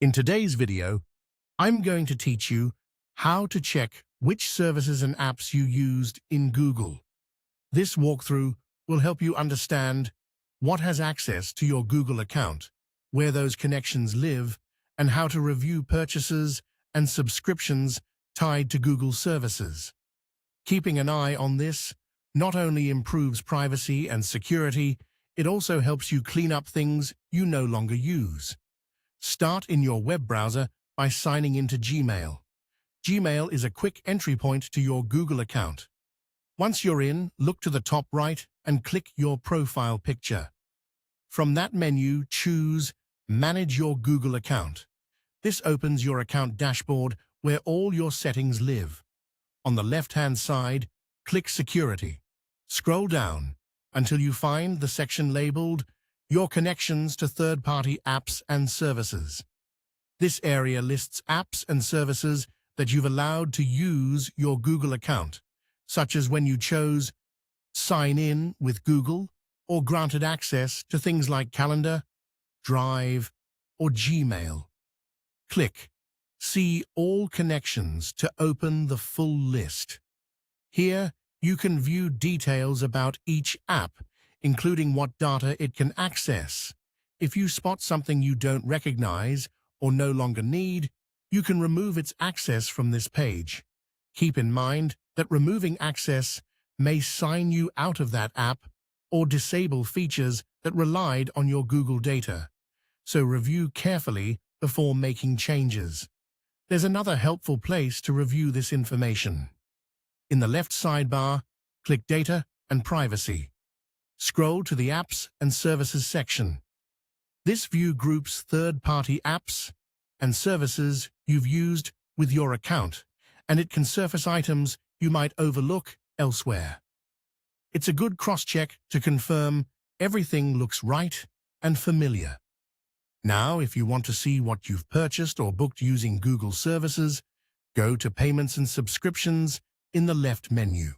In today's video, I'm going to teach you how to check which services and apps you used in Google. This walkthrough will help you understand what has access to your Google account, where those connections live, and how to review purchases and subscriptions tied to Google services. Keeping an eye on this not only improves privacy and security, it also helps you clean up things you no longer use. Start in your web browser by signing into Gmail. Gmail is a quick entry point to your Google account. Once you're in, look to the top right and click your profile picture. From that menu, choose Manage your Google account. This opens your account dashboard where all your settings live. On the left-hand side, click Security. Scroll down until you find the section labeled Your Connections to Third-Party Apps and Services. This area lists apps and services that you've allowed to use your Google account, such as when you chose Sign in with Google or granted access to things like Calendar, Drive, or Gmail. Click See All Connections to open the full list. Here, you can view details about each app, including what data it can access. If you spot something you don't recognize or no longer need, you can remove its access from this page. Keep in mind that removing access may sign you out of that app or disable features that relied on your Google data, so review carefully before making changes. There's another helpful place to review this information. In the left sidebar, click Data and Privacy. Scroll to the Apps and Services section. This view groups third-party apps and services you've used with your account, and it can surface items you might overlook elsewhere. It's a good cross-check to confirm everything looks right and familiar. Now, if you want to see what you've purchased or booked using Google services, go to Payments and Subscriptions in the left menu.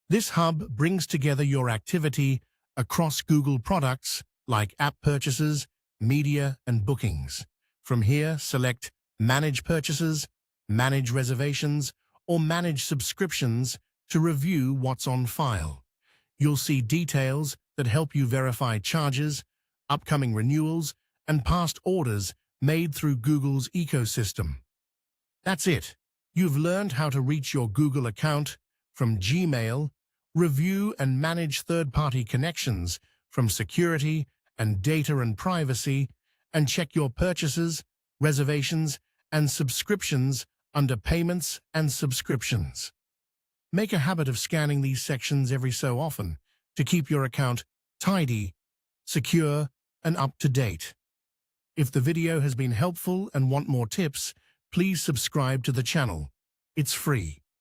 This hub brings together your activity across Google products like app purchases, media, and bookings. From here, select Manage Purchases, Manage Reservations, or Manage Subscriptions to review what's on file. You'll see details that help you verify charges, upcoming renewals, and past orders made through Google's ecosystem. That's it. You've learned how to reach your Google account from Gmail, review and manage third-party connections from security and data and privacy, and check your purchases, reservations, and subscriptions under Payments and Subscriptions. Make a habit of scanning these sections every so often to keep your account tidy, secure, and up to date. If the video has been helpful and want more tips, please subscribe to the channel. It's free.